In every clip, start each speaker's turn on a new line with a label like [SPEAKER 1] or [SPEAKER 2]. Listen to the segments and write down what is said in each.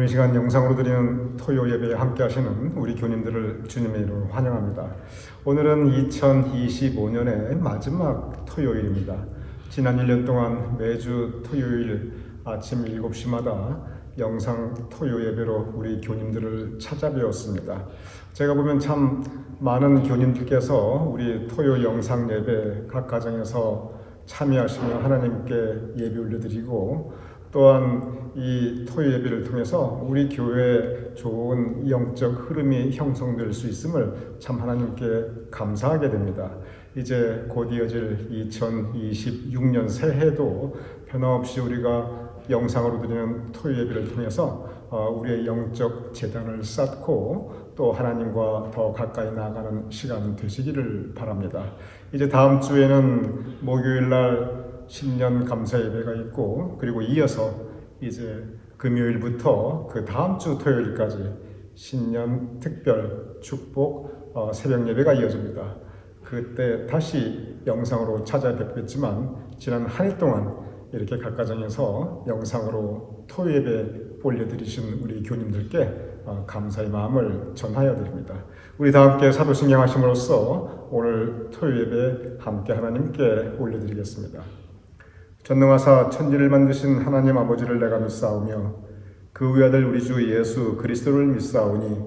[SPEAKER 1] 오늘 이 시간 영상으로 드리는 토요 예배에 함께 하시는 우리 교님들을 주님의 이름으로 환영합니다. 오늘은 2025년의 마지막 토요일입니다. 지난 1년 동안 매주 토요일 아침 7시마다 영상 토요 예배로 우리 교님들을 찾아뵈었습니다. 제가 보면 참 많은 교님들께서 우리 토요 영상 예배 각 가정에서 참여하시며 하나님께 예배 올려드리고 또한 이 토요 예배를 통해서 우리 교회에 좋은 영적 흐름이 형성될 수 있음을 참 하나님께 감사하게 됩니다. 이제 곧 이어질 2026년 새해도 변함없이 우리가 영상으로 드리는 토요 예배를 통해서 우리의 영적 재단을 쌓고 또 하나님과 더 가까이 나아가는 시간 되시기를 바랍니다. 이제 다음 주에는 목요일 날 신년 감사 예배가 있고 그리고 이어서 이제 금요일부터 그 다음 주 토요일까지 신년 특별 축복 새벽 예배가 이어집니다. 그때 다시 영상으로 찾아뵙겠지만 지난 한 해 동안 이렇게 각 가정에서 영상으로 토요 예배 올려드리신 우리 교님들께 감사의 마음을 전하여 드립니다. 우리 다 함께 사도신경 하심으로써 오늘 토요 예배 함께 하나님께 올려드리겠습니다. 전능하사 천지를 만드신 하나님 아버지를 내가 믿사오며 그 외아들 우리 주 예수 그리스도를 믿사오니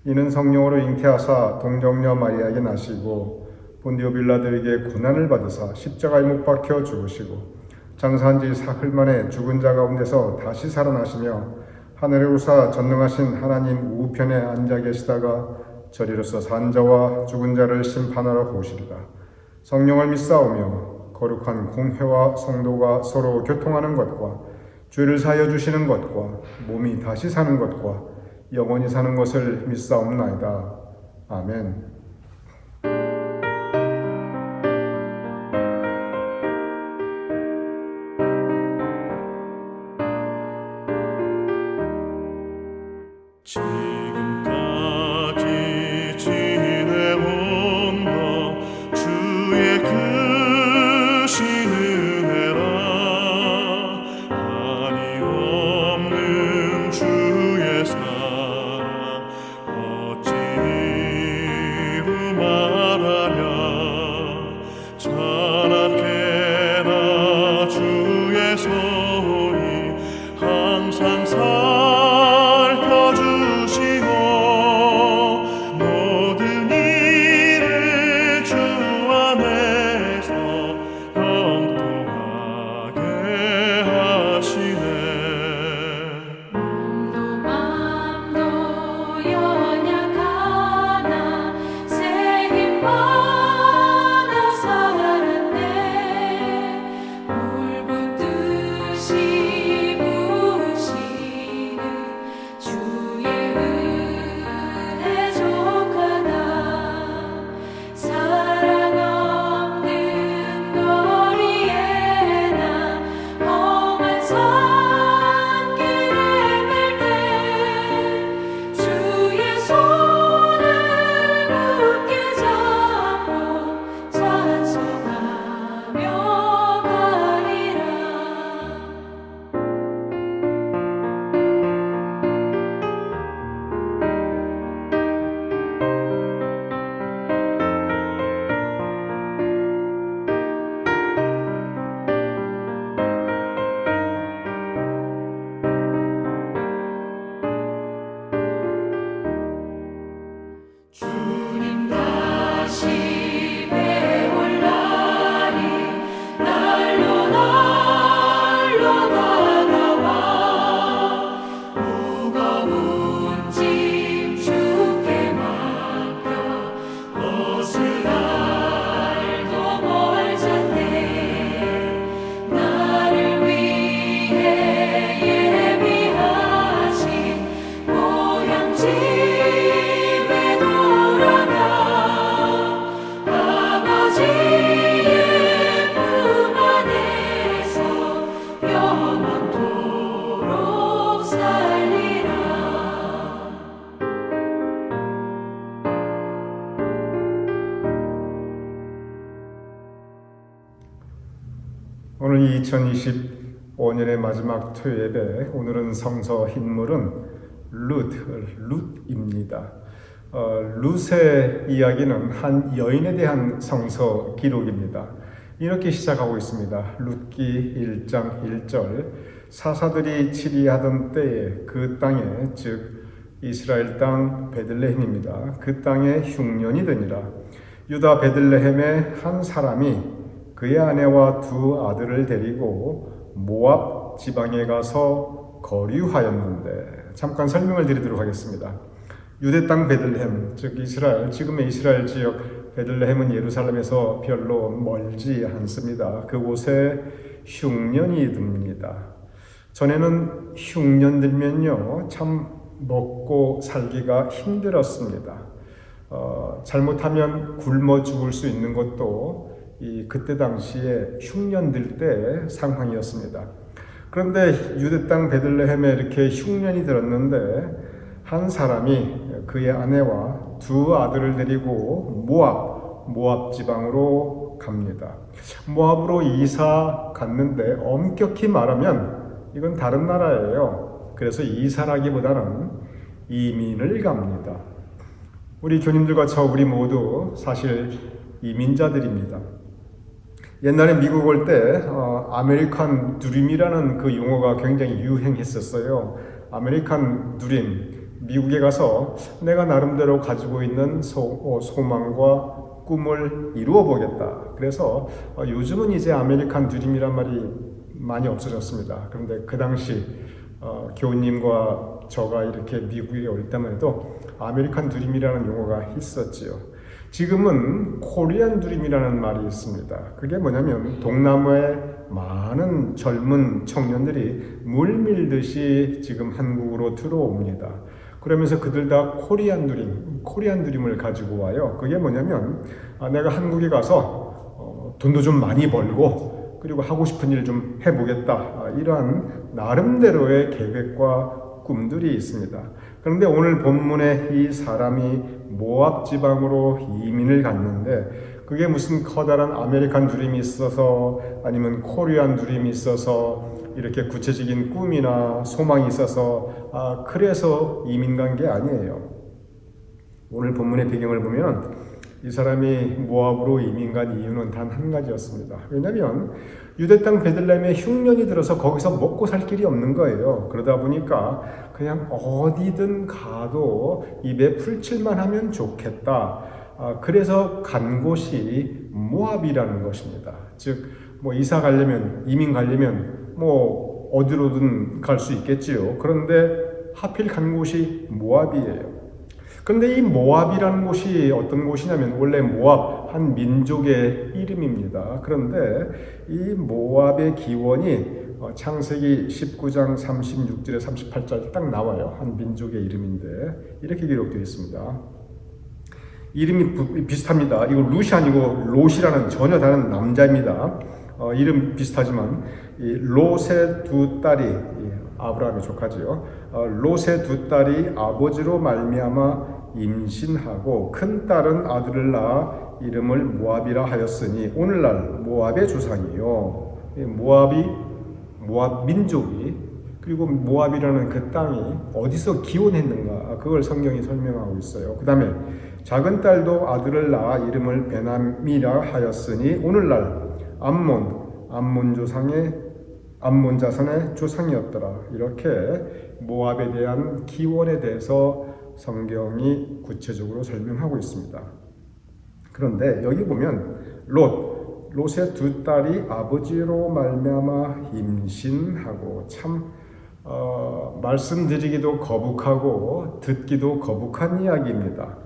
[SPEAKER 1] 이는 성령으로 잉태하사 동정녀 마리아에게 나시고 본디오 빌라도에게 고난을 받으사 십자가에 못 박혀 죽으시고 장사한 지 사흘 만에 죽은 자 가운데서 다시 살아나시며 하늘에 오사 전능하신 하나님 우편에 앉아 계시다가 저리로서 산 자와 죽은 자를 심판하러 오시리라. 성령을 믿사오며 거룩한 공회와 성도가 서로 교통하는 것과 죄를 사하여 주시는 것과 몸이 다시 사는 것과 영원히 사는 것을 믿사옵나이다. 아멘.
[SPEAKER 2] 지금까지 지내온 것 주의 크신 은혜라. 한이 없는 주의 사랑 어찌 이루 말하랴. 찬악해라 주의 손이 항상
[SPEAKER 1] 오늘 2025년의 마지막 토요 예배, 오늘은 성서 흰물은 룻입니다. 룻의 이야기는 한 여인에 대한 성서 기록입니다. 이렇게 시작하고 있습니다. 룻기 1장 1절 사사들이 치리하던 때에 그 땅에 즉 이스라엘 땅 베들레헴입니다. 그 땅에 흉년이 드니라. 유다 베들레헴의 한 사람이 그의 아내와 두 아들을 데리고 모압 지방에 가서 거류하였는데, 잠깐 설명을 드리도록 하겠습니다. 유대 땅 베들레헴, 즉 이스라엘, 지금의 이스라엘 지역 베들레헴은 예루살렘에서 별로 멀지 않습니다. 그곳에 흉년이 듭니다. 전에는 흉년 들면요, 참 먹고 살기가 힘들었습니다. 잘못하면 굶어 죽을 수 있는 것도 그때 당시에 흉년 들 때 상황이었습니다. 그런데 유대 땅 베들레헴에 이렇게 흉년이 들었는데 한 사람이 그의 아내와 두 아들을 데리고 모압 지방으로 갑니다. 모압으로 이사 갔는데 엄격히 말하면 이건 다른 나라예요. 그래서 이사라기보다는 이민을 갑니다. 우리 교님들과 우리 모두 사실 이민자들입니다. 옛날에 미국 올 때 아메리칸 드림이라는 그 용어가 굉장히 유행했었어요. 아메리칸 드림, 미국에 가서 내가 나름대로 가지고 있는 소망과 꿈을 이루어 보겠다. 그래서 요즘은 이제 아메리칸 드림이란 말이 많이 없어졌습니다. 그런데 그 당시 교우님과 저가 이렇게 미국에 올 때만 해도 아메리칸 드림이라는 용어가 있었지요. 지금은 코리안 드림이라는 말이 있습니다. 그게 뭐냐면 동남아의 많은 젊은 청년들이 물밀듯이 지금 한국으로 들어옵니다. 그러면서 그들 다 코리안 드림을 가지고 와요. 그게 뭐냐면 내가 한국에 가서 돈도 좀 많이 벌고 그리고 하고 싶은 일 좀 해보겠다. 이러한 나름대로의 계획과 꿈들이 있습니다. 그런데 오늘 본문에 이 사람이 모압 지방으로 이민을 갔는데 그게 무슨 커다란 아메리칸 드림이 있어서 아니면 코리안 드림이 있어서 이렇게 구체적인 꿈이나 소망이 있어서 그래서 이민 간 게 아니에요. 오늘 본문의 배경을 보면 이 사람이 모압으로 이민 간 이유는 단 한 가지였습니다. 왜냐하면 유대 땅 베들레헴에 흉년이 들어서 거기서 먹고 살 길이 없는 거예요. 그러다 보니까 그냥 어디든 가도 입에 풀칠만 하면 좋겠다. 그래서 간 곳이 모압이라는 것입니다. 즉, 이사 가려면, 이민 가려면 어디로든 갈 수 있겠지요. 그런데 하필 간 곳이 모압이에요. 그런데 이 모압이라는 곳이 어떤 곳이냐면 원래 모압 한 민족의 이름입니다. 그런데 이 모압의 기원이 창세기 19장 36절에 38절 딱 나와요. 한 민족의 이름인데 이렇게 기록되어 있습니다. 이름이 비슷합니다. 이거 룻이 아니고 롯이라는 전혀 다른 남자입니다. 이름 비슷하지만 이 롯의 두 딸이 아브라함의 조카지요. 롯의 두 딸이 아버지로 말미암아 임신하고 큰 딸은 아들을 낳아 이름을 모압이라 하였으니 오늘날 모압의 조상이요. 모압 민족이 그리고 모압이라는 그 땅이 어디서 기원했는가 그걸 성경이 설명하고 있어요. 그 다음에 작은 딸도 아들을 낳아 이름을 베나미라 하였으니 오늘날 암몬 자손의 조상이었더라. 이렇게 모압에 대한 기원에 대해서 성경이 구체적으로 설명하고 있습니다. 그런데 여기 보면 롯의 두 딸이 아버지로 말미암아 임신하고 참 말씀드리기도 거북하고 듣기도 거북한 이야기입니다.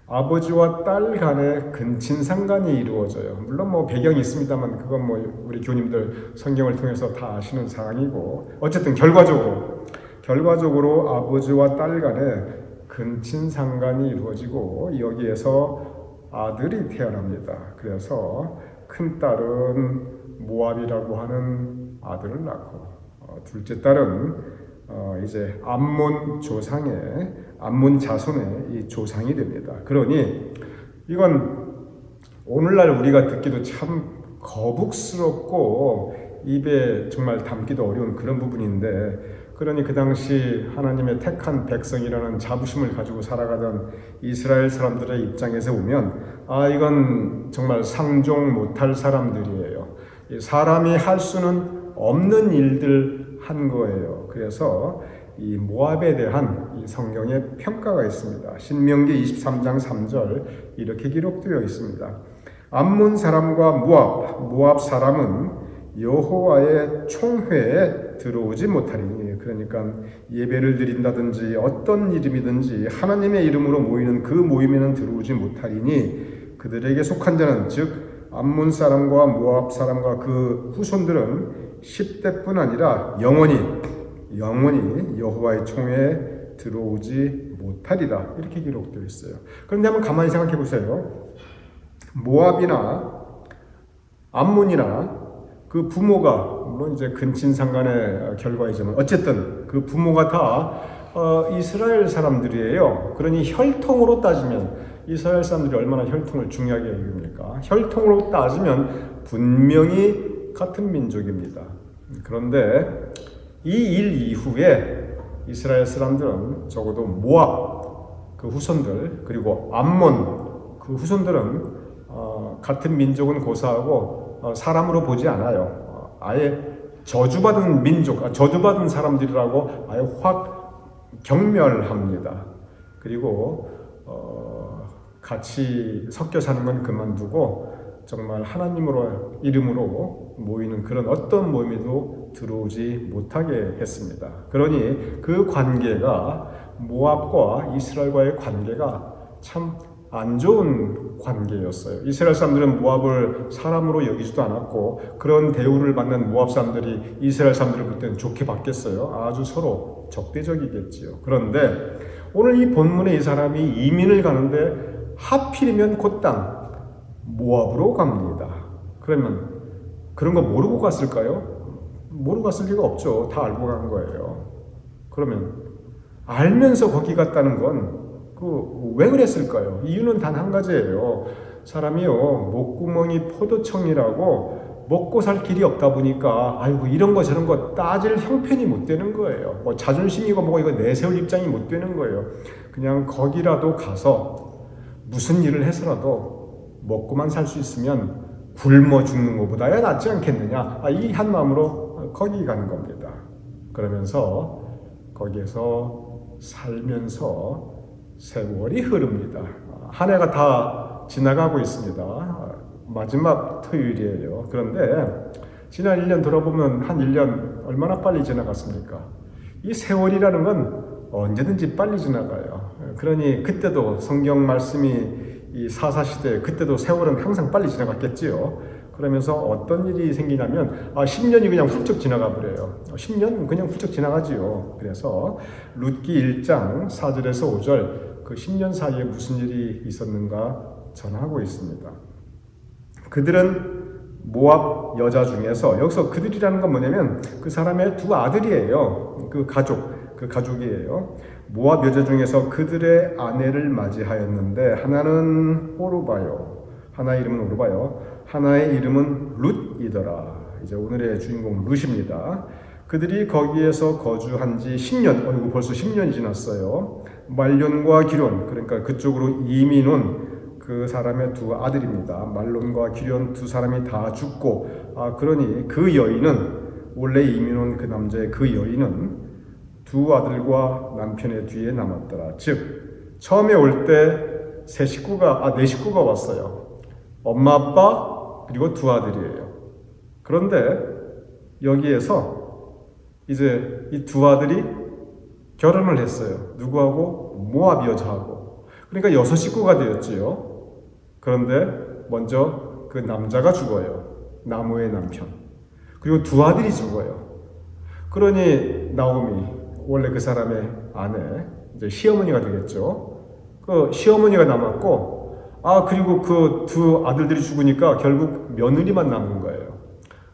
[SPEAKER 1] 아버지와 딸 간의 근친상간이 이루어져요. 물론 배경이 있습니다만 그건 우리 교님들 성경을 통해서 다 아시는 사항이고 어쨌든 결과적으로 아버지와 딸 간에 근친상간이 이루어지고 여기에서 아들이 태어납니다. 그래서 큰 딸은 모압이라고 하는 아들을 낳고 둘째 딸은 이제 암몬 자손의 이 조상이 됩니다. 그러니 이건 오늘날 우리가 듣기도 참 거북스럽고 입에 정말 담기도 어려운 그런 부분인데 그러니 그 당시 하나님의 택한 백성이라는 자부심을 가지고 살아가던 이스라엘 사람들의 입장에서 보면 이건 정말 상종 못할 사람들이에요. 사람이 할 수는 없는 일들 한 거예요. 그래서 이 모압에 대한 이 성경의 평가가 있습니다. 신명기 23장 3절 이렇게 기록되어 있습니다. 암몬 사람과 모압 사람은 여호와의 총회에 들어오지 못하리니. 그러니까 예배를 드린다든지 어떤 이름이든지 하나님의 이름으로 모이는 그 모임에는 들어오지 못하리니 그들에게 속한 자는 즉 암몬 사람과 모압 사람과 그 후손들은 10대뿐 아니라 영원히 여호와의 총회에 들어오지 못하리라. 이렇게 기록되어 있어요. 그런데 한번 가만히 생각해 보세요. 모압이나 암몬이나 그 부모가 물론 이제 근친상간의 결과이지만 어쨌든 그 부모가 다 이스라엘 사람들이에요. 그러니 혈통으로 따지면 이스라엘 사람들이 얼마나 혈통을 중요하게 여깁니까? 혈통으로 따지면 분명히 같은 민족입니다. 그런데 이 일 이후에 이스라엘 사람들은 적어도 모압 그 후손들 그리고 암몬 그 후손들은 같은 민족은 고사하고 사람으로 보지 않아요. 아예 저주받은 민족, 저주받은 사람들이라고 아예 확 경멸합니다. 그리고 같이 섞여 사는 건 그만두고 정말 하나님으로 이름으로 모이는 그런 어떤 모임에도 들어오지 못하게 했습니다. 그러니 그 관계가 모압과 이스라엘과의 관계가 참 안 좋은 관계였어요. 이스라엘 사람들은 모압을 사람으로 여기지도 않았고 그런 대우를 받는 모압 사람들이 이스라엘 사람들을 볼 때는 좋게 받겠어요? 아주 서로 적대적이겠지요. 그런데 오늘 이 본문에 이 사람이 이민을 가는데 하필이면 그 땅 모압으로 갑니다. 그러면 그런 거 모르고 갔을까요? 모르고 갔을 리가 없죠. 다 알고 간 거예요. 그러면 알면서 거기 갔다는 건 왜 그랬을까요? 이유는 단 한 가지예요. 사람이요, 목구멍이 포도청이라고 먹고 살 길이 없다 보니까 아이고 이런 거 저런 거 따질 형편이 못 되는 거예요. 뭐 자존심이고 뭐고 이거 내세울 입장이 못 되는 거예요. 그냥 거기라도 가서 무슨 일을 해서라도 먹고만 살 수 있으면 굶어 죽는 것보다야 낫지 않겠느냐. 이 한 마음으로 거기 가는 겁니다. 그러면서 거기에서 살면서 세월이 흐릅니다. 한 해가 다 지나가고 있습니다. 마지막 토요일이에요. 그런데 지난 1년 돌아보면 한 1년 얼마나 빨리 지나갔습니까? 이 세월이라는 건 언제든지 빨리 지나가요. 그러니 그때도 성경 말씀이 이 사사시대 그때도 세월은 항상 빨리 지나갔겠지요. 그러면서 어떤 일이 생기냐면 10년이 그냥 훌쩍 지나가 버려요. 10년 그냥 훌쩍 지나가지요. 그래서 룻기 1장 4절에서 5절 그 10년 사이에 무슨 일이 있었는가 전하고 있습니다. 그들은 모압 여자 중에서 여기서 그들이라는 건 뭐냐면 그 사람의 두 아들이에요. 그 가족이에요. 모압 여자 중에서 그들의 아내를 맞이하였는데 하나는 오르바요. 하나의 이름은 오르바요. 하나의 이름은 룻이더라. 이제 오늘의 주인공 룻입니다. 그들이 거기에서 거주한 지 10년, 벌써 10년이 지났어요. 말론과 기론, 그러니까 그쪽으로 이민 온 그 사람의 두 아들입니다. 말론과 기론 두 사람이 다 죽고, 그러니 그 여인은, 원래 이민 온 그 남자의 그 여인은 두 아들과 남편의 뒤에 남았더라. 즉, 처음에 올 때 네 식구가 왔어요. 엄마, 아빠, 그리고 두 아들이에요. 그런데 여기에서 이제 이 두 아들이 결혼을 했어요. 누구하고? 모압 여자하고. 그러니까 6식구가 되었지요. 그런데 먼저 그 남자가 죽어요. 나무의 남편. 그리고 두 아들이 죽어요. 그러니 나오미, 원래 그 사람의 아내, 이제 시어머니가 되겠죠. 그 시어머니가 남았고, 그리고 그 두 아들들이 죽으니까 결국 며느리만 남은 거예요.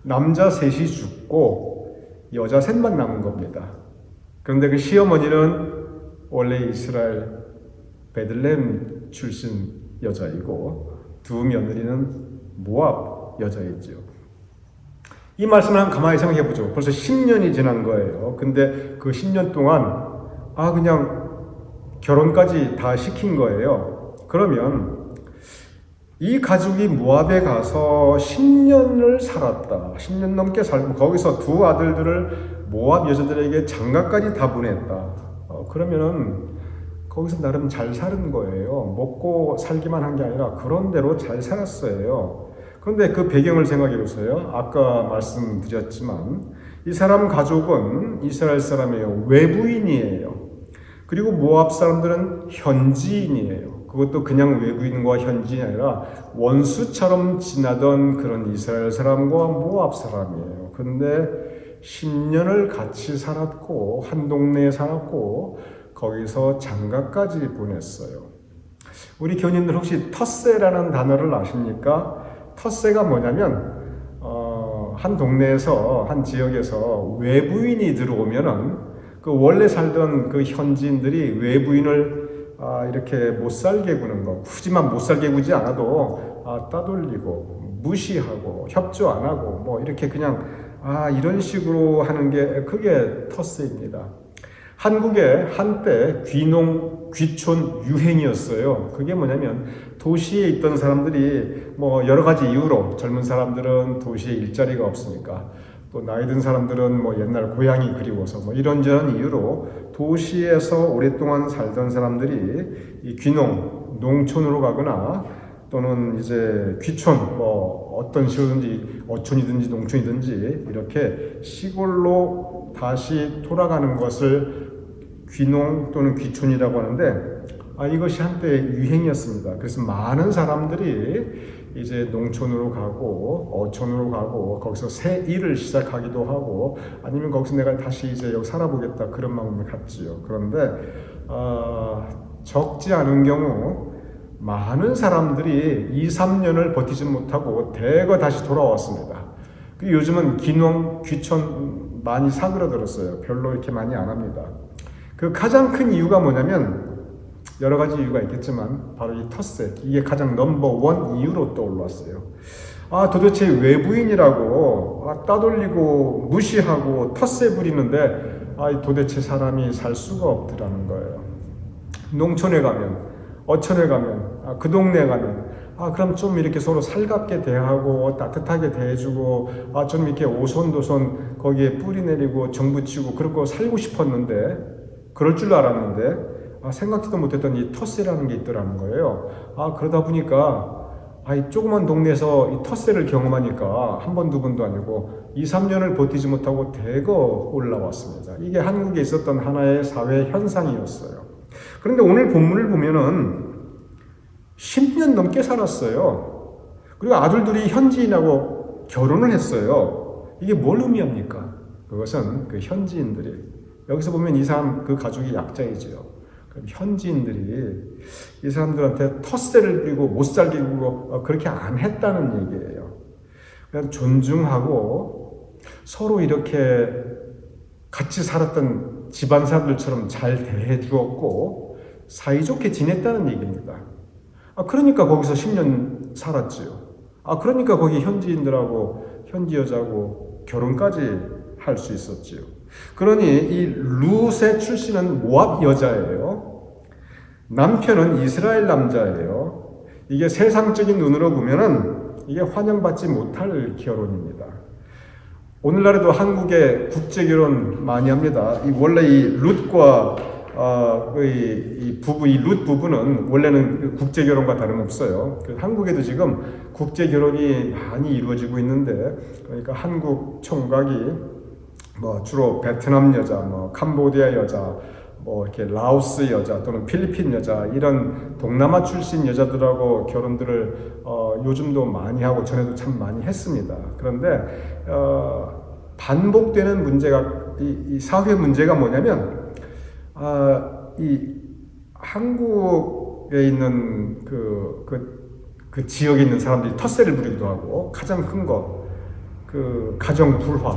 [SPEAKER 1] 남자 셋이 죽고 여자 셋만 남은 겁니다. 그런데 그 시어머니는 원래 이스라엘 베들레헴 출신 여자이고 두 며느리는 모압 여자이지요. 이 말씀을 한번 가만히 생각해 보죠. 벌써 10년이 지난 거예요. 근데 그 10년 동안 그냥 결혼까지 다 시킨 거예요. 그러면 이 가족이 모압에 가서 10년을 살았다. 10년 넘게 살고 거기서 두 아들들을 모압 여자들에게 장가까지 다 보냈다. 그러면은 거기서 나름 잘 사는 거예요. 먹고 살기만 한 게 아니라 그런 대로 잘 살았어요. 그런데 그 배경을 생각해 보세요. 아까 말씀드렸지만 이 사람 가족은 이스라엘 사람이에요. 외부인이에요. 그리고 모압 사람들은 현지인이에요. 그것도 그냥 외부인과 현지인이 아니라 원수처럼 지나던 그런 이스라엘 사람과 모압 사람이에요. 그런데 10년을 같이 살았고 한 동네에 살았고 거기서 장가까지 보냈어요. 우리 교인들 혹시 텃세라는 단어를 아십니까? 텃세가 뭐냐면 한 동네에서 한 지역에서 외부인이 들어오면은 그 원래 살던 그 현지인들이 외부인을 이렇게 못 살게 구는 거. 굳이만 못 살게 구지 않아도 따돌리고 무시하고 협조 안 하고 뭐 이렇게 그냥 이런 식으로 하는 게 그게 텃세입니다. 한국에 한때 귀촌 유행이었어요. 그게 뭐냐면 도시에 있던 사람들이 뭐 여러 가지 이유로 젊은 사람들은 도시에 일자리가 없으니까 또 나이 든 사람들은 뭐 옛날 고향이 그리워서 뭐 이런저런 이유로 도시에서 오랫동안 살던 사람들이 이 귀농, 농촌으로 가거나 또는 이제 귀촌, 뭐 어떤 식으로든지 어촌이든지 농촌이든지 이렇게 시골로 다시 돌아가는 것을 귀농 또는 귀촌이라고 하는데 이것이 한때 유행이었습니다. 그래서 많은 사람들이 이제 농촌으로 가고 어촌으로 가고 거기서 새 일을 시작하기도 하고 아니면 거기서 내가 다시 이제 여기 살아보겠다 그런 마음을 갖지요. 그런데 적지 않은 경우 많은 사람들이 2, 3년을 버티지 못하고 대거 다시 돌아왔습니다. 요즘은 귀농, 귀촌 많이 사그러들었어요. 별로 이렇게 많이 안 합니다. 그 가장 큰 이유가 뭐냐면 여러 가지 이유가 있겠지만 바로 이 텃세, 이게 가장 넘버원 이유로 떠올랐어요. 도대체 외부인이라고 따돌리고 무시하고 텃세 부리는데 도대체 사람이 살 수가 없더라는 거예요. 농촌에 가면 어촌에 가면 그 동네에 가면 그럼 좀 이렇게 서로 살갑게 대하고 따뜻하게 대해주고 좀 이렇게 오손도손 거기에 뿌리 내리고 정 붙이고 그러고 살고 싶었는데 그럴 줄 알았는데 생각지도 못했던 이 텃세라는 게 있더라는 거예요. 그러다 보니까 이 조그만 동네에서 이 텃세를 경험하니까 한 번, 두 번도 아니고 2, 3년을 버티지 못하고 대거 올라왔습니다. 이게 한국에 있었던 하나의 사회 현상이었어요. 그런데 오늘 본문을 보면은 10년 넘게 살았어요. 그리고 아들들이 현지인하고 결혼을 했어요. 이게 뭘 의미합니까? 그것은 그 현지인들이 여기서 보면 이 사람 그 가족이 약자이죠. 그럼 현지인들이 이 사람들한테 텃세를 부리고 못 살게 구고 그렇게 안 했다는 얘기예요. 그냥 존중하고 서로 이렇게 같이 살았던 집안 사람들처럼 잘 대해 주었고 사이좋게 지냈다는 얘기입니다. 그러니까 거기서 10년 살았지요. 그러니까 거기 현지인들하고 현지 여자하고 결혼까지 할 수 있었지요. 그러니 이 룻의 출신은 모압 여자예요. 남편은 이스라엘 남자예요. 이게 세상적인 눈으로 보면은 이게 환영받지 못할 결혼입니다. 오늘날에도 한국에 국제 결혼 많이 합니다. 원래 이 룻과 이 룻 부부는 원래는 국제 결혼과 다름없어요. 한국에도 지금 국제 결혼이 많이 이루어지고 있는데, 그러니까 한국 총각이 주로 베트남 여자, 캄보디아 여자, 이렇게 라오스 여자 또는 필리핀 여자 이런 동남아 출신 여자들하고 결혼들을 요즘도 많이 하고 전에도 참 많이 했습니다. 그런데 반복되는 문제가 이 사회 문제가 뭐냐면 이 한국에 있는 그 지역에 있는 사람들이 텃세를 부리기도 하고 가장 큰 거 그 가정 불화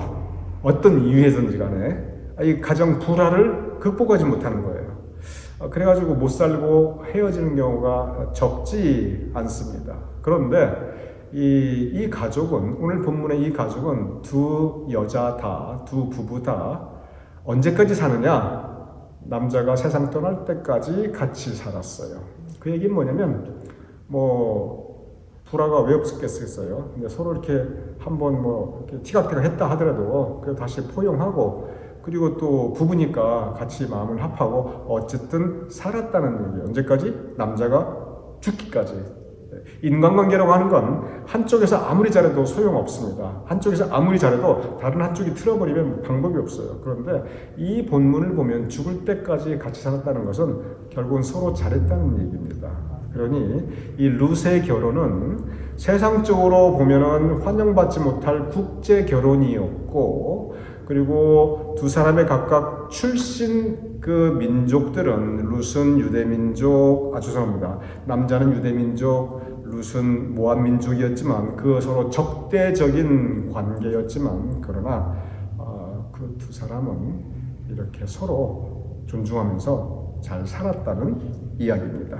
[SPEAKER 1] 어떤 이유에든지 간에 이 가정 불화를 극복하지 못하는 거예요. 그래가지고 못 살고 헤어지는 경우가 적지 않습니다. 그런데 이 가족은, 오늘 본문의 이 가족은 두 여자 다, 두 부부 다 언제까지 사느냐? 남자가 세상 떠날 때까지 같이 살았어요. 그 얘기는 뭐냐면, 불화가 왜 없었겠어요? 근데 서로 이렇게 한번 이렇게 티격태격 했다 하더라도 그 다시 포용하고, 그리고 또 부부니까 같이 마음을 합하고 어쨌든 살았다는 얘기예요. 언제까지? 남자가 죽기까지. 인간관계라고 하는 건 한쪽에서 아무리 잘해도 소용없습니다. 한쪽에서 아무리 잘해도 다른 한쪽이 틀어버리면 방법이 없어요. 그런데 이 본문을 보면 죽을 때까지 같이 살았다는 것은 결국은 서로 잘했다는 얘기입니다. 그러니 이 룻의 결혼은 세상적으로 보면은 환영받지 못할 국제 결혼이었고, 그리고 두 사람의 각각 출신 그 민족들은, 룻은 유대 민족, 죄송합니다. 남자는 유대 민족, 룻은 모압 민족이었지만 그 서로 적대적인 관계였지만, 그러나 그 두 사람은 이렇게 서로 존중하면서 잘 살았다는 이야기입니다.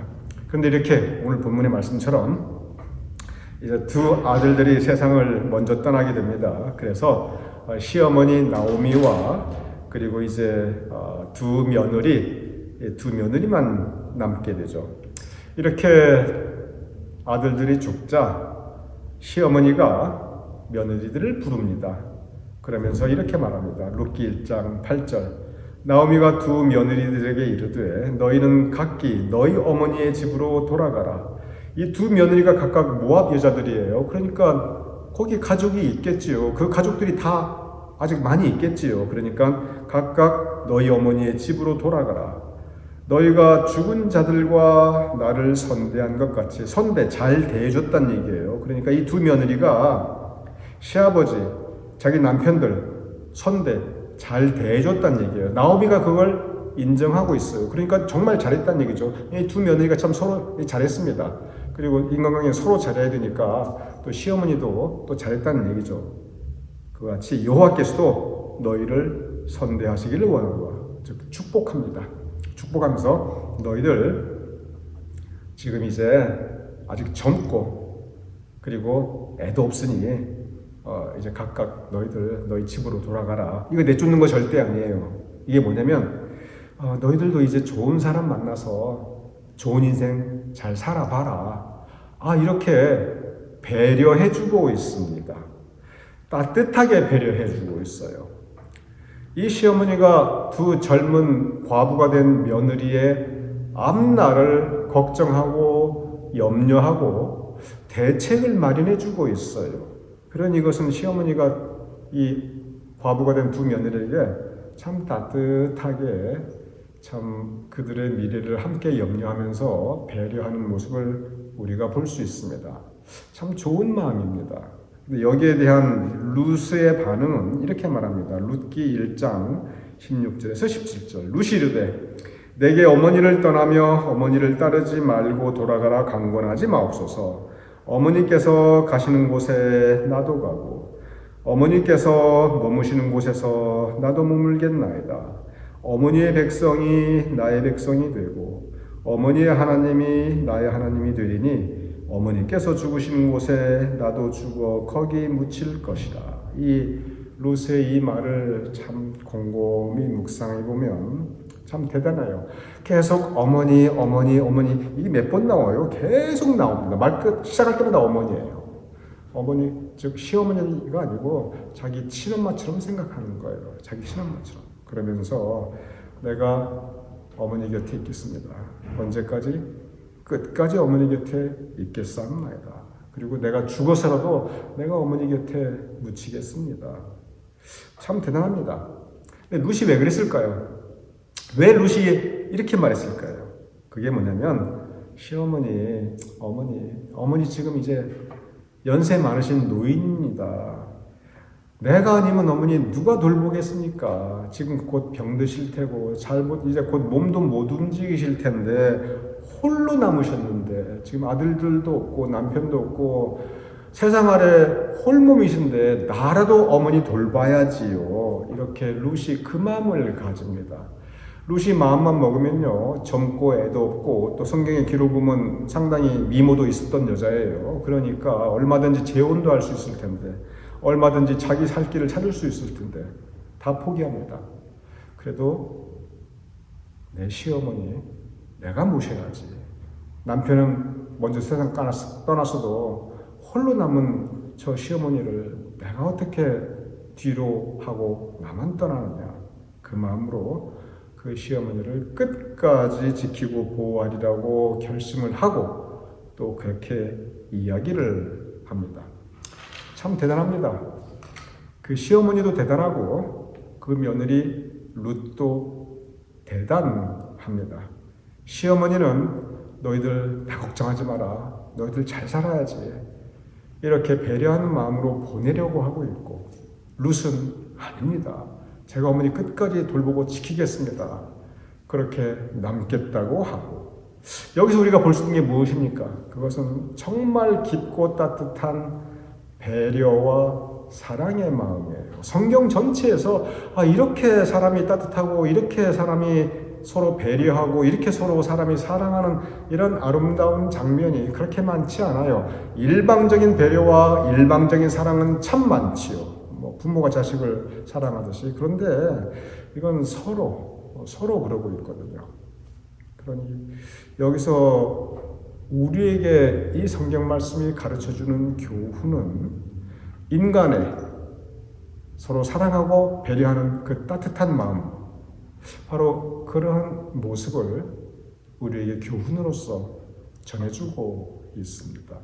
[SPEAKER 1] 그런데 이렇게 오늘 본문의 말씀처럼 이제 두 아들들이 세상을 먼저 떠나게 됩니다. 그래서 시어머니 나오미와 그리고 이제 두 며느리만 남게 되죠. 이렇게 아들들이 죽자 시어머니가 며느리들을 부릅니다. 그러면서 이렇게 말합니다. 룻기 1장 8절. 나오미가 두 며느리들에게 이르되 너희는 각기 너희 어머니의 집으로 돌아가라. 이 두 며느리가 각각 모압 여자들이에요. 그러니까 거기 가족이 있겠지요. 그 가족들이 다 아직 많이 있겠지요. 그러니까 각각 너희 어머니의 집으로 돌아가라. 너희가 죽은 자들과 나를 선대한 것 같이, 선대, 잘 대해줬다는 얘기예요. 그러니까 이 두 며느리가 시아버지, 자기 남편들 선대 잘 대해줬다는 얘기예요. 나오미가 그걸 인정하고 있어요. 그러니까 정말 잘했다는 얘기죠. 이 두 며느리가 참 서로 잘했습니다. 그리고 인간관계 서로 잘해야 되니까 또 시어머니도 또 잘했다는 얘기죠. 그와 같이 여호와께서도 너희를 선대하시기를 원하노라. 즉 축복합니다. 축복하면서 너희들 지금 이제 아직 젊고 그리고 애도 없으니 이제 각각 너희 집으로 돌아가라. 이거 내쫓는 거 절대 아니에요. 이게 뭐냐면 너희들도 이제 좋은 사람 만나서 좋은 인생 잘 살아봐라. 이렇게 배려해주고 있습니다. 따뜻하게 배려해주고 있어요. 이 시어머니가 두 젊은 과부가 된 며느리의 앞날을 걱정하고 염려하고 대책을 마련해주고 있어요. 그런 이것은 시어머니가 이 과부가 된 두 며느리에게 참 따뜻하게 참 그들의 미래를 함께 염려하면서 배려하는 모습을 우리가 볼 수 있습니다. 참 좋은 마음입니다. 근데 여기에 대한 룻의 반응은 이렇게 말합니다. 룻기 1장 16절에서 17절. 룻이 이르되 내게 어머니를 떠나며 어머니를 따르지 말고 돌아가라 강권하지 마옵소서. 어머니께서 가시는 곳에 나도 가고 어머니께서 머무시는 곳에서 나도 머물겠나이다. 어머니의 백성이 나의 백성이 되고 어머니의 하나님이 나의 하나님이 되리니 어머니께서 죽으시는 곳에 나도 죽어 거기 묻힐 것이라. 이 룻의 이 말을 참 곰곰이 묵상해 보면 참 대단해요. 계속 어머니 이게 몇 번 나와요? 계속 나옵니다. 말끝 시작할 때마다 어머니예요. 어머니 즉 시어머니가 아니고 자기 친엄마처럼 생각하는 거예요. 자기 친엄마처럼. 그러면서 내가 어머니 곁에 있겠습니다. 언제까지? 끝까지 어머니 곁에 있겠사옵나이다. 그리고 내가 죽어서라도 내가 어머니 곁에 묻히겠습니다. 참 대단합니다. 근데 룻이 왜 그랬을까요? 왜 룻이 이렇게 말했을까요? 그게 뭐냐면 시어머니, 어머니 지금 이제 연세 많으신 노인입니다. 내가 아니면 어머니 누가 돌보겠습니까? 지금 곧 병드실 테고 이제 곧 몸도 못 움직이실 텐데 홀로 남으셨는데 지금 아들들도 없고 남편도 없고 세상 아래 홀몸이신데 나라도 어머니 돌봐야지요. 이렇게 룻이 그 마음을 가집니다. 룻이 마음만 먹으면요, 젊고 애도 없고 또 성경의 기록 보면 상당히 미모도 있었던 여자예요. 그러니까 얼마든지 재혼도 할 수 있을 텐데, 얼마든지 자기 살 길을 찾을 수 있을 텐데 다 포기합니다. 그래도 내 시어머니 내가 모셔야지. 남편은 먼저 세상 떠났어도 홀로 남은 저 시어머니를 내가 어떻게 뒤로 하고 나만 떠나느냐. 그 마음으로 그 시어머니를 끝까지 지키고 보호하리라고 결심을 하고 또 그렇게 이야기를 합니다. 참 대단합니다. 그 시어머니도 대단하고 그 며느리 룻도 대단합니다. 시어머니는 너희들 다 걱정하지 마라. 너희들 잘 살아야지. 이렇게 배려하는 마음으로 보내려고 하고 있고, 룻은 아닙니다. 제가 어머니 끝까지 돌보고 지키겠습니다. 그렇게 남겠다고 하고, 여기서 우리가 볼 수 있는 게 무엇입니까? 그것은 정말 깊고 따뜻한 배려와 사랑의 마음이에요. 성경 전체에서 이렇게 사람이 따뜻하고 이렇게 사람이 서로 배려하고 이렇게 서로 사람이 사랑하는 이런 아름다운 장면이 그렇게 많지 않아요. 일방적인 배려와 일방적인 사랑은 참 많지요. 뭐 부모가 자식을 사랑하듯이. 그런데 이건 서로 그러고 있거든요. 그러니 여기서 우리에게 이 성경 말씀이 가르쳐주는 교훈은 인간의 서로 사랑하고 배려하는 그 따뜻한 마음, 바로 그러한 모습을 우리에게 교훈으로서 전해주고 있습니다.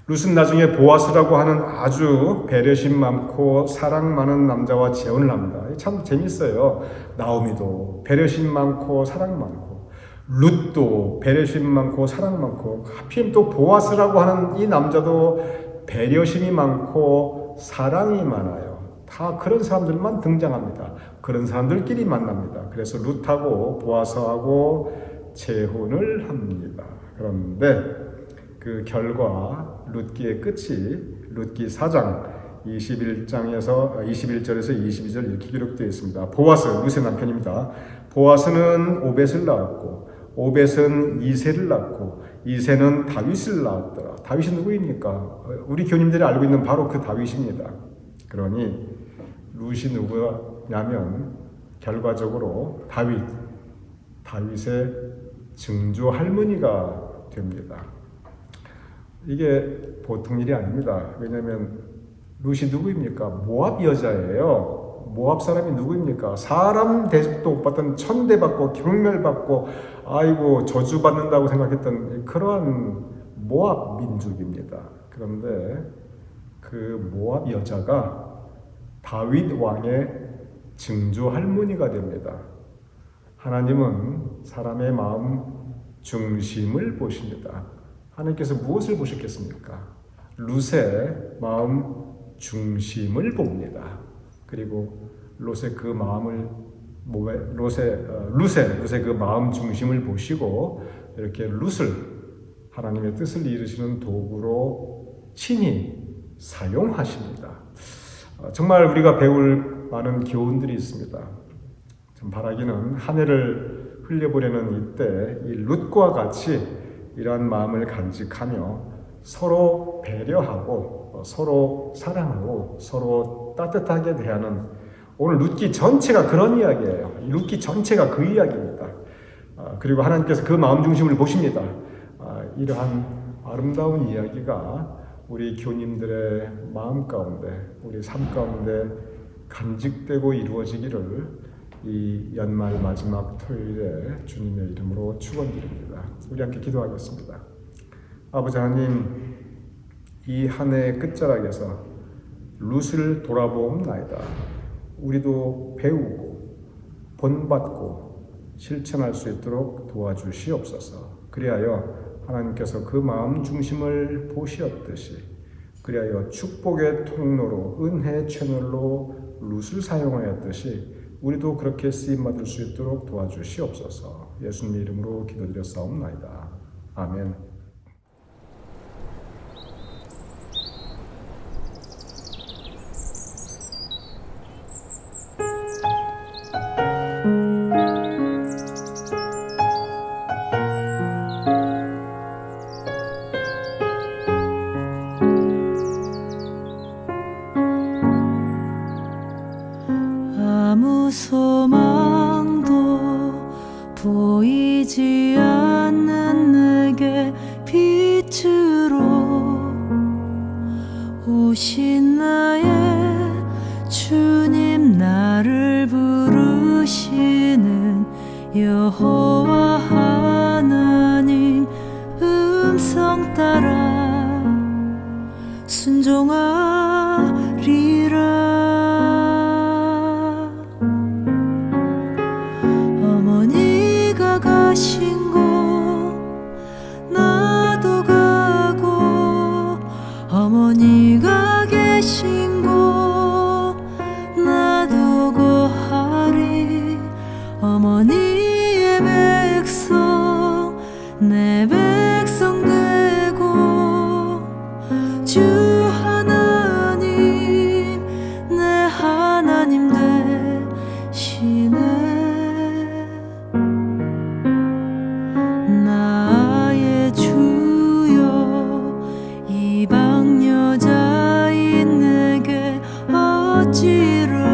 [SPEAKER 1] 룻은 나중에 보아스라고 하는 아주 배려심 많고 사랑 많은 남자와 재혼을 합니다. 참 재밌어요. 나오미도 배려심 많고 사랑 많고, 룻도 배려심 많고 사랑 많고, 하필 또 보아스라고 하는 이 남자도 배려심이 많고 사랑이 많아요. 다 그런 사람들만 등장합니다. 그런 사람들끼리 만납니다. 그래서 룻하고 보아스하고 재혼을 합니다. 그런데 그 결과 룻기의 끝이 룻기 4장 21절에서 22절 이렇게 기록되어 있습니다. 보아스, 룻의 남편입니다. 보아스는 오벳을 낳았고, 오벳은 이새를 낳고, 이새는 다윗을 낳았더라. 다윗이 누구입니까? 우리 교님들이 알고 있는 바로 그 다윗입니다. 그러니 룻이 누구냐면 결과적으로 다윗의 증조 할머니가 됩니다. 이게 보통 일이 아닙니다. 왜냐하면 룻이 누구입니까? 모압 여자예요. 모압 사람이 누구입니까? 사람 대접도 못 받던 천대받고 경멸받고 아이고 저주받는다고 생각했던 그러한 모압 민족입니다. 그런데 그 모압 여자가 다윗 왕의 증조 할머니가 됩니다. 하나님은 사람의 마음 중심을 보십니다. 하나님께서 무엇을 보셨겠습니까? 룻의 마음 중심을 봅니다. 그리고 룻의 그 마음을 룻의 그 마음 중심을 보시고 이렇게 룻을 하나님의 뜻을 이루시는 도구로 친히 사용하십니다. 정말 우리가 배울 많은 교훈들이 있습니다. 좀 바라기는 한 해를 흘려보려는 이때 이 룻과 같이 이러한 마음을 간직하며 서로 배려하고 서로 사랑하고 서로 따뜻하게 대하는, 오늘 룻기 전체가 그런 이야기예요. 룻기 전체가 그 이야기입니다. 그리고 하나님께서 그 마음 중심을 보십니다. 이러한 아름다운 이야기가 우리 교님들의 마음 가운데, 우리 삶 가운데 간직되고 이루어지기를 이 연말 마지막 토요일에 주님의 이름으로 축원드립니다. 우리 함께 기도하겠습니다. 아버지 하나님, 이 한 해의 끝자락에서 룻을 돌아보옵나이다. 우리도 배우고 본받고 실천할 수 있도록 도와주시옵소서. 그리하여 하나님께서 그 마음 중심을 보시었듯이, 그리하여 축복의 통로로 은혜의 채널로 룻을 사용하였듯이 우리도 그렇게 쓰임받을 수 있도록 도와주시옵소서. 예수님의 이름으로 기도드렸사옵나이다. 아멘.
[SPEAKER 3] 오신 나의 주님, 나를 부르시는 여호와 하나님 음성 따라 순종하리라. 어머니가 가신 곳 나도 가고, 어머니가 계신 곳 나도 거하리. 어머니의 백성 내 백성 되고, 주 하나님 내 하나님 되시네. 나의 주여, 이방 여자인 내게 어찌런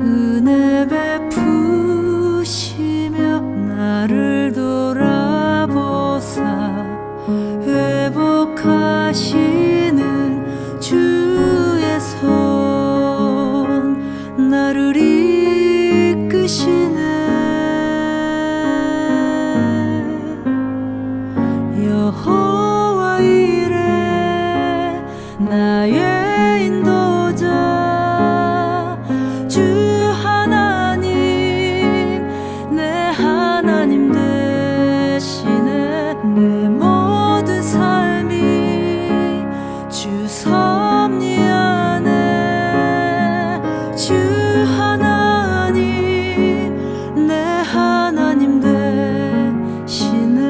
[SPEAKER 3] 은혜 베푸시며 나를 돌아보사 회복하시는 주의 손 나를 이끄시네. 여호와 이레 나의 인도자, 주 하나님 내 하나님 되시네. 내 모든 삶이 주 섭리 안에, 주 하나님 내 하나님 되시네.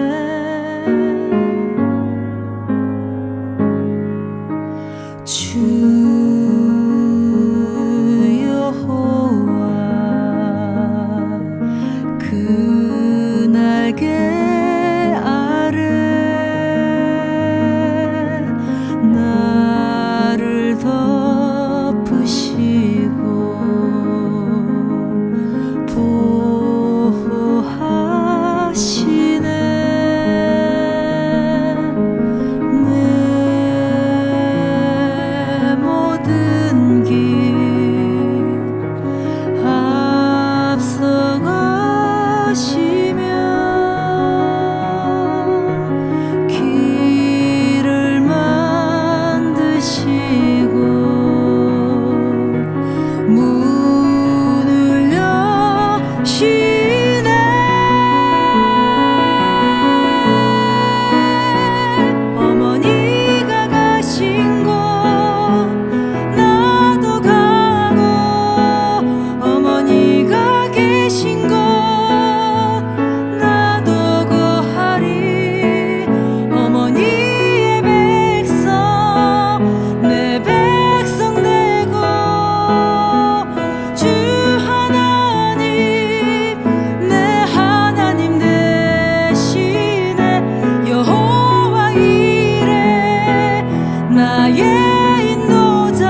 [SPEAKER 3] 주 여호와 그 날개 아래 나를 덮으시고 보호하시네. 내 모든 길 앞서가시며 길을 만드시고 문을 여시네. 어머니가 가신 곳 나도 가고, 어머니가 계신 곳 나도 거하리. 어머니의 백성 내 백성 되고, 주 하나님 내 하나님 되시네. 여호와 이레 나의 인도자,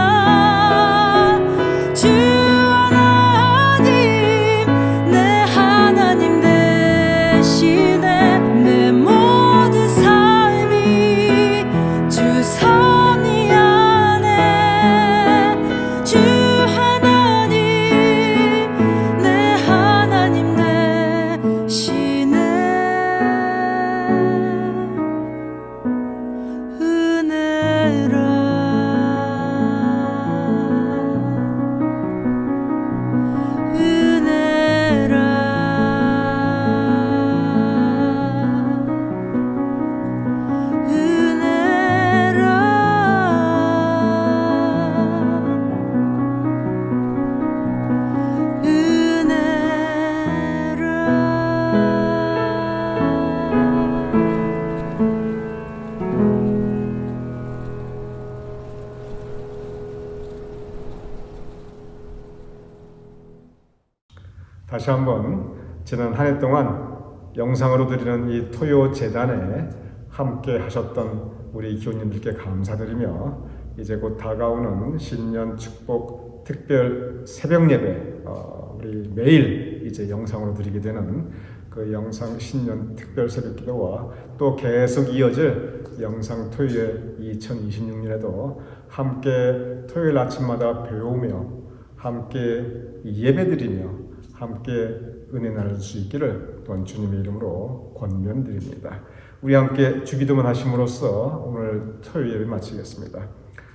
[SPEAKER 3] 주 하나님 내 하나님 되시네. 내 모든 삶이 주 섭리 안에, 주 하나님 내 하나님 되시네. 은혜라
[SPEAKER 1] 다시 한번 지난 한 해 동안 영상으로 드리는 이 토요 재단에 함께 하셨던 우리 교우님들께 감사드리며, 이제 곧 다가오는 신년 축복 특별 새벽 예배, 우리 매일 이제 영상으로 드리게 되는 그 영상 신년 특별 새벽기도와 또 계속 이어질 영상 토요일 2026년에도 함께 토요일 아침마다 배우며 함께 예배드리며 함께 은혜 나눌 수 있기를 또한 주님의 이름으로 권면드립니다. 우리 함께 주기도문 하심으로써 오늘 토요일 예배 마치겠습니다.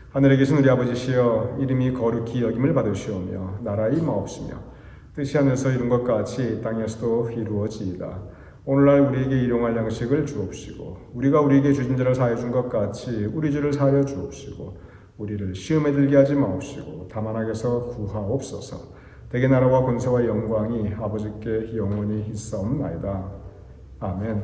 [SPEAKER 1] 하늘에 계신 우리 아버지시여, 이름이 거룩히 여김을 받으시오며 나라의 임하옵시며 뜻이 하늘에서 이룬 것 같이 땅에서도 이루어지이다. 오늘날 우리에게 일용할 양식을 주옵시고 우리가 우리에게 주신 죄를 사하여 준 것 같이 우리 죄를 사하여 주옵시고 우리를 시험에 들게 하지 마옵시고 다만 악에서 구하옵소서. 대개 나라와 권세와 영광이 아버지께 영원히 있사옵나이다. 아멘.